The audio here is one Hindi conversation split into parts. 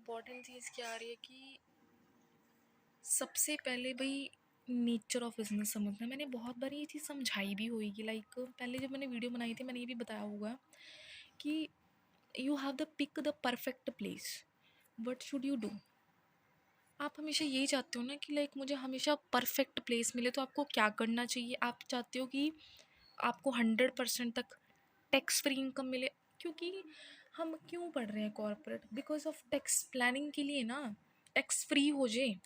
इम्पोर्टेंट चीज़ क्या आ रही है कि सबसे पहले भाई नेचर ऑफ बिजनेस समझना। मैंने बहुत बार ये चीज़ समझाई भी हुई कि लाइक पहले जब मैंने वीडियो बनाई थी मैंने ये भी बताया होगा कि you have the pick the perfect place. What should you do? आप हमेशा यही चाहते हो ना कि लाइक मुझे हमेशा परफेक्ट प्लेस मिले, तो आपको क्या करना चाहिए? आप चाहते हो कि आपको 100% तक टैक्स फ्री इनकम मिले। क्योंकि हम क्यों पढ़ रहे हैं corporate? Because of tax planning के लिए ना, टैक्स फ्री हो जाए,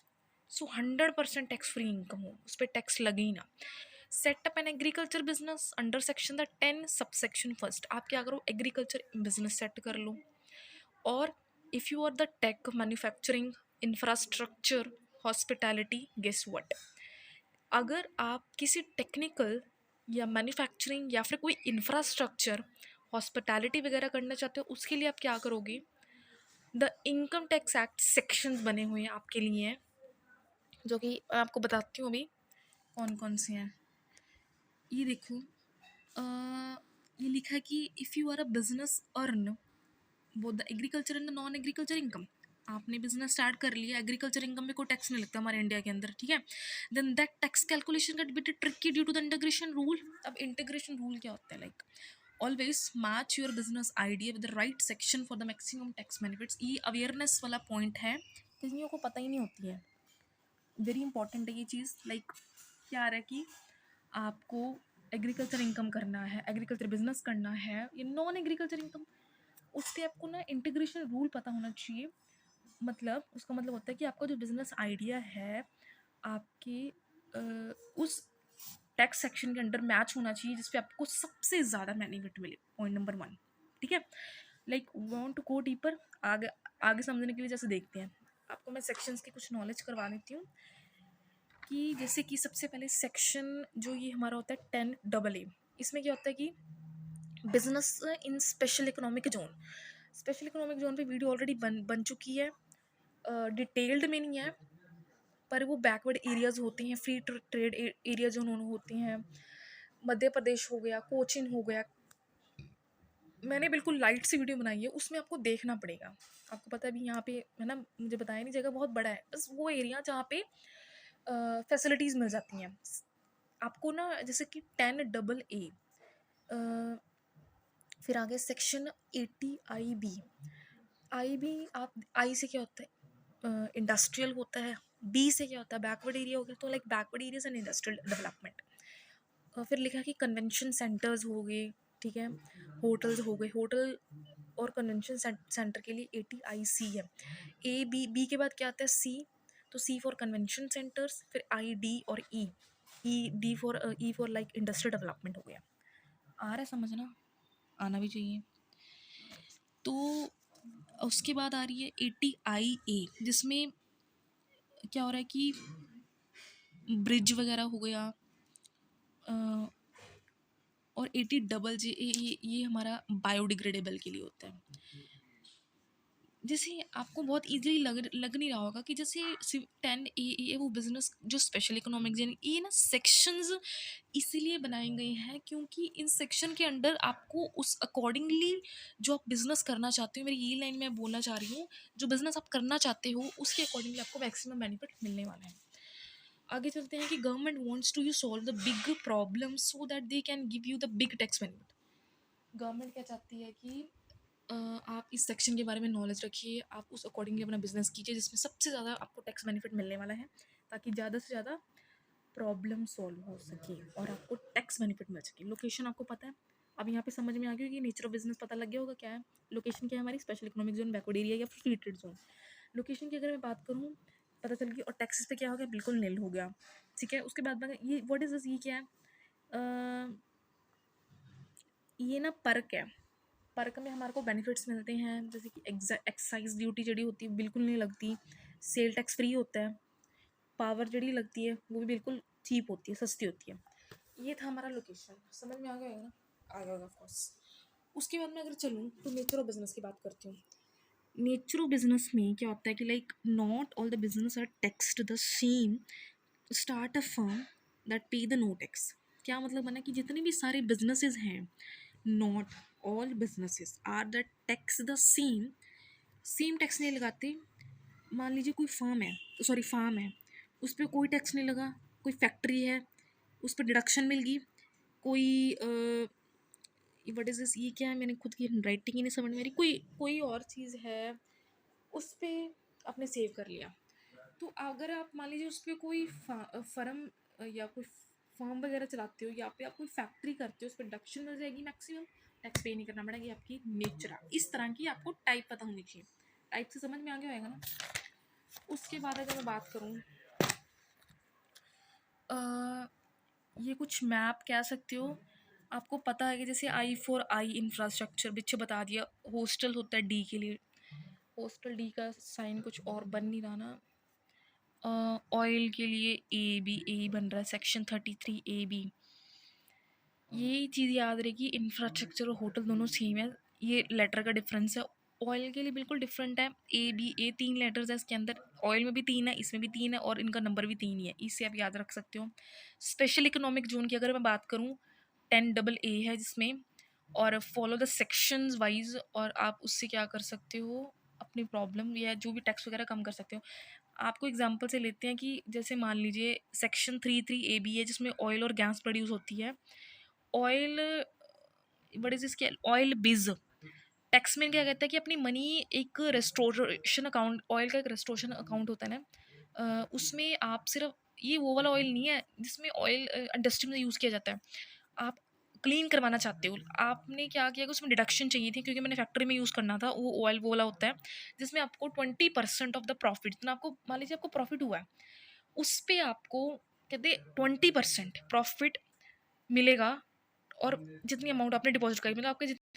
सो 100% टैक्स फ्री इनकम हो, उस पर टैक्स लगे ही ना। Setup an agriculture business under section the 10 sub section first. आप क्या करो, एग्रीकल्चर बिजनेस सेट कर लो। और if you are the tech, manufacturing, infrastructure, hospitality, guess what, अगर आप किसी टेक्निकल या मैन्युफैक्चरिंग या फिर कोई इंफ्रास्ट्रक्चर, हॉस्पिटैलिटी वगैरह करना चाहते हो, उसके लिए आप क्या करोगे? The income tax act sections बने हुए हैं आपके लिए, जो कि मैं आपको बताती हूँ अभी कौन कौन से हैं। ये देखो, ये लिखा है कि if you are a business earn both the agriculture and the non agriculture income. आपने बिजनेस स्टार्ट कर लिया, एग्रीकल्चर इनकम में कोई टैक्स नहीं लगता हमारे इंडिया के अंदर, ठीक है। Then that tax calculation get bit tricky due to the integration rule. अब इंटीग्रेशन रूल क्या होता है? Like always match your business idea with the right section for the maximum tax benefits. ये अवेयरनेस वाला पॉइंट है, किसी को पता ही नहीं होती है। वेरी इंपॉर्टेंट है ये चीज़। लाइक क्या आ रहा है कि आपको एग्रीकल्चर इनकम करना है, एग्रीकल्चर बिजनेस करना है या नॉन एग्रीकल्चर इनकम, उससे आपको ना इंटीग्रेशन रूल पता होना चाहिए। मतलब उसका मतलब होता है कि आपका जो बिजनेस आइडिया है आपके उस टैक्स सेक्शन के अंडर मैच होना चाहिए जिसपे आपको सबसे ज़्यादा बेनिफिट मिले। पॉइंट नंबर 1, ठीक है। Like want to go deeper, आगे आगे समझने के लिए जैसे देखते हैं, आपको मैं सेक्शंस की कुछ नॉलेज करवा देती हूँ। कि जैसे कि सबसे पहले सेक्शन जो ये हमारा होता है 10AA, इसमें क्या होता है कि business in special economic zone. Special economic zone पे वीडियो ऑलरेडी बन चुकी है, डिटेल्ड में नहीं है, पर वो बैकवर्ड एरियाज होती हैं, फ्री ट्रेड एरिया जो उन्होंने होती हैं। मध्य प्रदेश हो गया, कोचिन हो गया, मैंने बिल्कुल लाइट सी वीडियो बनाई है, उसमें आपको देखना पड़ेगा। आपको पता है अभी यहाँ पे है ना, मुझे बताया नहीं, जगह बहुत बड़ा है, बस वो एरिया जहाँ पे फैसिलिटीज़ मिल जाती हैं आपको ना, जैसे कि 10AA। फिर आगे सेक्शन 80IB। IB, आप आई से क्या होता है? इंडस्ट्रियल होता है। बी से क्या होता है? बैकवर्ड एरिया हो गया। तो like backward areas and industrial development. फिर लिखा कि कन्वेंशन सेंटर्स हो गए, ठीक है, होटल्स हो गए। होटल और कन्वेंशन सेंटर के लिए 80IC है। बी के बाद क्या आता है? सी। तो सी फॉर कन्वेंशन सेंटर्स, फिर ID और E for like industrial development हो गया। आ रहा है समझना? आना भी चाहिए। तो उसके बाद आ रही है 80IA, जिसमें क्या हो रहा है कि ब्रिज वगैरह हो गया। और 80JJ, ये हमारा बायोडिग्रेडेबल के लिए होता है। जैसे आपको बहुत इजीली लग नहीं रहा होगा कि जैसे 10AA वो बिजनेस जो स्पेशल इकोनॉमिक जोन, ये ना सेक्शंस इसीलिए बनाए गए हैं क्योंकि इन सेक्शन के अंडर आपको उस अकॉर्डिंगली जो आप बिजनेस करना चाहते हो, मेरी ये लाइन मैं बोलना चाह रही हूँ, जो बिजनेस आप करना चाहते हो उसके अकॉर्डिंगली आपको मैक्सिमम बेनिफिट मिलने वाला है। आगे चलते हैं कि government wants to you solve the big problem so that they can give you the big tax benefit. Government क्या चाहती है कि आप इस सेक्शन के बारे में नॉलेज रखिए, आप उस अकॉर्डिंगली अपना बिजनेस कीजिए जिसमें सबसे ज़्यादा आपको टैक्स बेनिफिट मिलने वाला है, ताकि ज़्यादा से ज़्यादा प्रॉब्लम सॉल्व हो सके और आपको टैक्स बेनिफिट मिल सके। लोकेशन आपको पता है, अब यहाँ पे समझ में आ गया कि नेचर ऑफ बिजनेस पता लग गया होगा क्या है। लोकेशन क्या है हमारी? Special economic zone, backward area या फ्री ट्रेड जोन। लोकेशन की अगर मैं बात करूँ पता चल गई। और टैक्सेस पे क्या हो गया? बिल्कुल नील हो गया, ठीक है। उसके बाद ये व्हाट इज दिस, ये क्या है? ये ना पर्क है। पर्क में हमारे को बेनिफिट्स मिलते हैं, जैसे कि एक्साइज ड्यूटी जड़ी होती है बिल्कुल नहीं लगती, सेल टैक्स फ्री होता है, पावर जड़ी लगती है वो भी बिल्कुल चीप होती है, सस्ती होती है। ये था हमारा लोकेशन, समझ में आ गया होगा ना? आ गया होगा ऑफकोर्स। उसके बाद में अगर चलूँ तो नेचर ऑफ बिजनेस की बात करती हूँ। नेचर ऑफ बिजनेस में क्या होता है कि like not all the business are taxed the same. Start a firm that pay the no tax. क्या मतलब बना कि जितने भी सारे बिजनेसेस हैं, not all businesses are the tax the same same tax नहीं लगाते। मान लीजिए कोई फार्म है, उस पे कोई टैक्स नहीं लगा। कोई फैक्ट्री है, उस पर डिडक्शन मिल गई। कोई व्हाट इज़ दिस, ये क्या है, मैंने खुद की राइटिंग ही नहीं समझ में आ रही। कोई कोई और चीज़ है, उस पे आपने सेव कर लिया। तो अगर आप मान लीजिए उस पे कोई फर्म या कोई फर्म वगैरह चलाते हो, या पे आप कोई फैक्ट्री करते हो, उस पर डिडक्शन मिल जाएगी मैक्सिमम। टैक्स पे नहीं करना पड़ेगा। ये आपकी नेचर है। इस तरह की आपको टाइप पता होनी चाहिए। टाइप से समझ में आ गया होगा ना। उसके बाद अगर मैं बात करूँ, ये कुछ मैप कह सकते हो। आपको पता है कि जैसे आई फॉर आई इंफ्रास्ट्रक्चर पीछे बता दिया। हॉस्टल होता है डी के लिए। हॉस्टल डी का साइन कुछ और बन नहीं रहा ना। ऑयल के लिए ए बी ए बन रहा है, सेक्शन 33 ए बी। यही चीज़ याद रहेगी। इंफ्रास्ट्रक्चर और होटल दोनों सेम है, ये लेटर का डिफरेंस है। ऑयल के लिए बिल्कुल डिफरेंट है। ए बी ए 3 लेटर्स है इसके अंदर। ऑयल में भी 3 है, इसमें भी 3 है, और इनका नंबर भी 3 ही है। इससे आप याद रख सकते हो। स्पेशल इकोनॉमिक जोन की अगर मैं बात करूँ, 10AA है जिसमें, और फॉलो द सेक्शंस वाइज, और आप उससे क्या कर सकते हो, अपनी प्रॉब्लम या जो भी टैक्स वगैरह कम कर सकते हो। आपको एग्जांपल से लेते हैं कि जैसे मान लीजिए सेक्शन 33AB है जिसमें ऑयल और गैस प्रोड्यूस होती है। ऑयल, व्हाट इज इसके, ऑयल बिज टैक्स में क्या कहता है कि अपनी मनी एक रेस्टोरेशन अकाउंट, ऑयल का एक रेस्टोरेशन अकाउंट होता है ना, उसमें आप सिर्फ, ये वो वाला ऑयल नहीं है जिसमें ऑयल इंडस्ट्री में यूज़ किया जाता है। आप क्लीन करवाना चाहते हो, आपने क्या किया कि उसमें डिडक्शन चाहिए थी, क्योंकि मैंने फैक्ट्री में यूज़ करना था। वो ऑयल वो वाला होता है जिसमें आपको 20% ऑफ द प्रॉफिट, जितना आपको मान लीजिए आपको प्रॉफिट हुआ है, उस पे आपको कहते 20% प्रॉफिट मिलेगा। और जितनी अमाउंट आपने डिपॉजिट करी, मतलब आपके